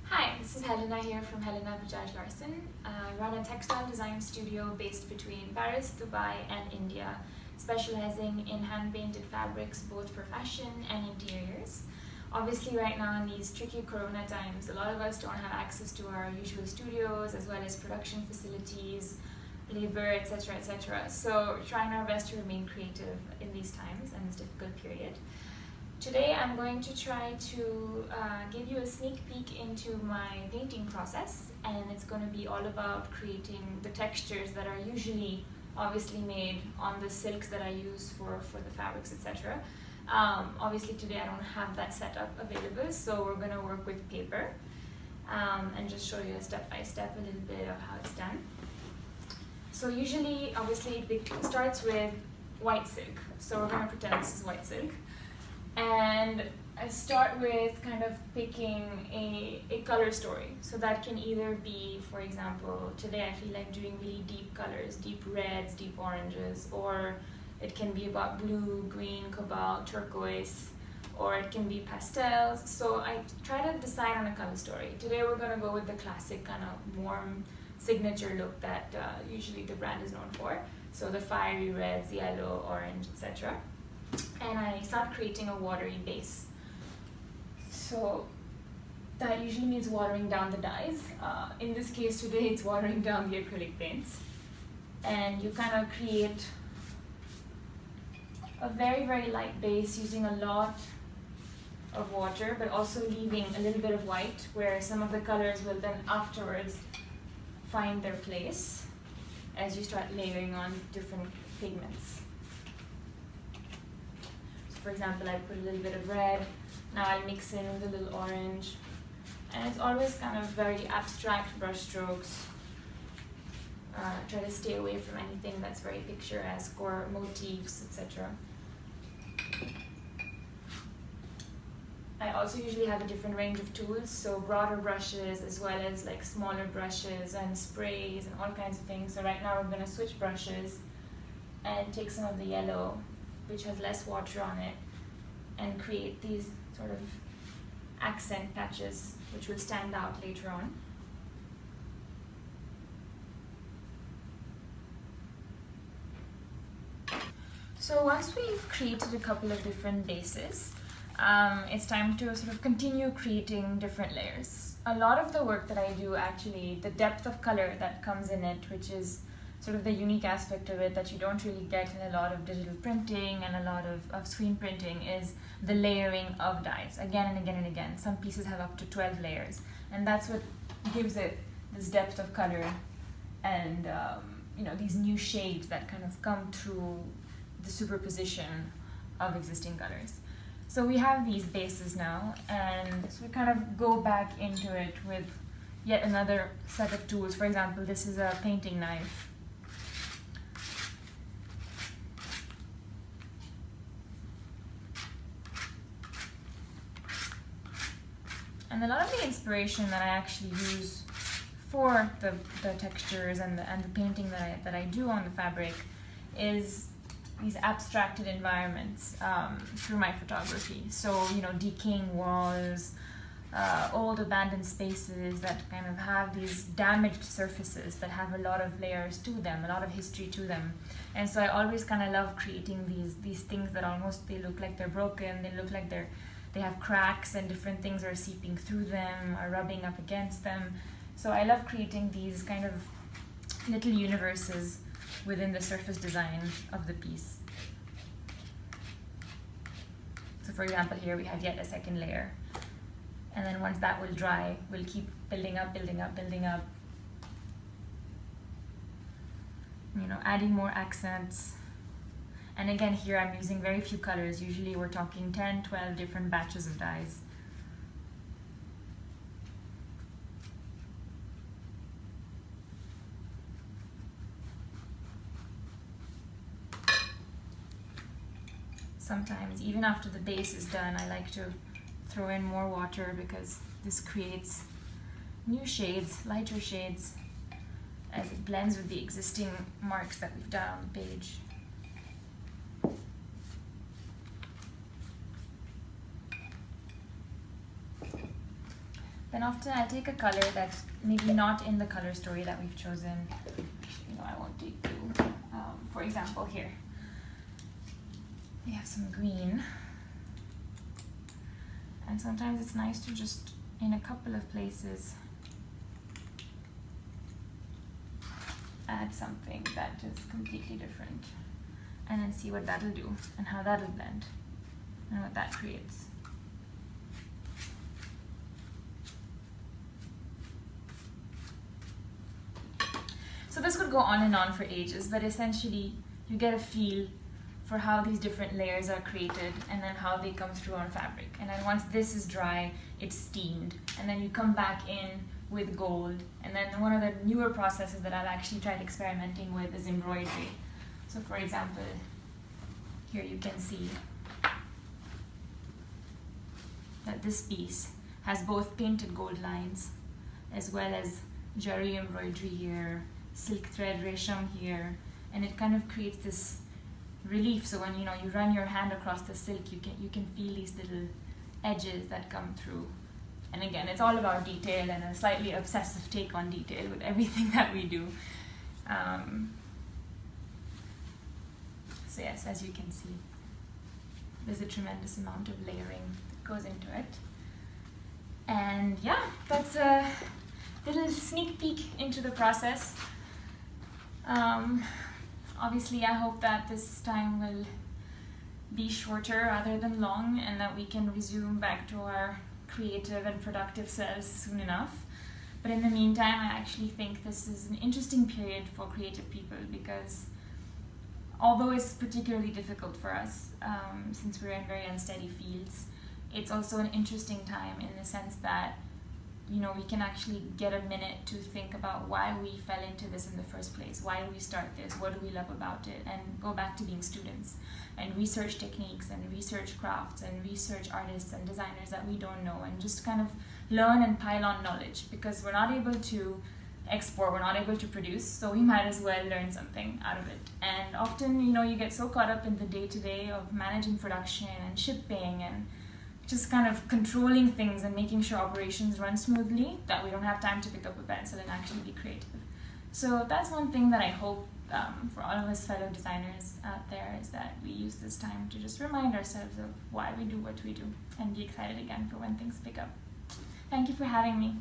Hi, this is Helena here from Helena Bajaj Larsen. I run a textile design studio based between Paris, Dubai and India, specializing in hand-painted fabrics both for fashion and interiors. Obviously right now in these tricky corona times, a lot of us don't have access to our usual studios as well as production facilities, labor, etc., etc. So we're trying our best to remain creative in these times and this difficult period. Today I'm going to try to give you a sneak peek into my painting process, and it's going to be all about creating the textures that are usually obviously made on the silks that I use for the fabrics, etc. Obviously today I don't have that setup available, so we're going to work with paper and just show you a step-by-step a little bit of how it's done. So usually obviously it starts with white silk, so we're going to pretend this is white silk. And I start with kind of picking a color story. So that can either be, for example, today I feel like doing really deep colors, deep reds, deep oranges, or it can be about blue, green, cobalt, turquoise, or it can be pastels. So I try to decide on a color story. Today we're going to go with the classic kind of warm signature look that usually the brand is known for. So the fiery reds, yellow, orange, etc. And I start creating a watery base. So that usually means watering down the dyes. In this case today it's watering down the acrylic paints. And you kind of create a very, very light base using a lot of water, but also leaving a little bit of white, where some of the colors will then afterwards find their place as you start layering on different pigments. For example, I put a little bit of red, now I'll mix in with a little orange, and it's always kind of very abstract brush strokes. Try to stay away from anything that's very picturesque or motifs, etc. I also usually have a different range of tools, so broader brushes as well as like smaller brushes and sprays and all kinds of things. So right now we're going to switch brushes and take some of the yellow, which has less water on it, and create these sort of accent patches which will stand out later on. So once we've created a couple of different bases, it's time to sort of continue creating different layers. A lot of the work that I do, actually, the depth of color that comes in it, which is sort of the unique aspect of it that you don't really get in a lot of digital printing and a lot of screen printing, is the layering of dyes again and again and again. Some pieces have up to 12 layers, and that's what gives it this depth of color and these new shades that kind of come through the superposition of existing colors. So we have these bases now, and so we kind of go back into it with yet another set of tools. For example, this is a painting knife. And a lot of the inspiration that I actually use for the textures and the painting that I do on the fabric is these abstracted environments through my photography. So, decaying walls, old abandoned spaces that kind of have these damaged surfaces that have a lot of layers to them, a lot of history to them. And so I always kind of love creating these things that almost, they look like they're broken, they look like they have cracks and different things are seeping through them or rubbing up against them. So I love creating these kind of little universes within the surface design of the piece. So for example, here we have yet a second layer. And then once that will dry, we'll keep building up, building up, building up. Adding more accents. And again, here I'm using very few colors. Usually we're talking 10, 12 different batches of dyes. Sometimes, even after the base is done, I like to throw in more water because this creates new shades, lighter shades, as it blends with the existing marks that we've done on the page. then often I'll take a color that's maybe not in the color story that we've chosen. Actually, no, I won't take blue. For example, here we have some green, and sometimes it's nice to just, in a couple of places, add something that is completely different, and then see what that'll do and how that'll blend and what that creates. So this could go on and on for ages, but essentially you get a feel for how these different layers are created and then how they come through on fabric. And then once this is dry, it's steamed, and then you come back in with gold. And then one of the newer processes that I've actually tried experimenting with is embroidery. So for example, here you can see that this piece has both painted gold lines as well as jari embroidery here, silk thread resham here, and it kind of creates this relief. So when you run your hand across the silk, you can feel these little edges that come through. And again, it's all about detail and a slightly obsessive take on detail with everything that we do. So yes, as you can see, there's a tremendous amount of layering that goes into it. And yeah, that's a little sneak peek into the process. Obviously, I hope that this time will be shorter rather than long, and that we can resume back to our creative and productive selves soon enough. But in the meantime, I actually think this is an interesting period for creative people, because although it's particularly difficult for us, since we're in very unsteady fields, it's also an interesting time in the sense that we can actually get a minute to think about why we fell into this in the first place. Why did we start this? What do we love about it? And go back to being students and research techniques and research crafts and research artists and designers that we don't know, and just kind of learn and pile on knowledge, because we're not able to export, we're not able to produce, so we might as well learn something out of it. And often, you get so caught up in the day-to-day of managing production and shipping and just kind of controlling things and making sure operations run smoothly, that we don't have time to pick up a pencil and actually be creative. So that's one thing that I hope for all of us fellow designers out there, is that we use this time to just remind ourselves of why we do what we do and be excited again for when things pick up. Thank you for having me.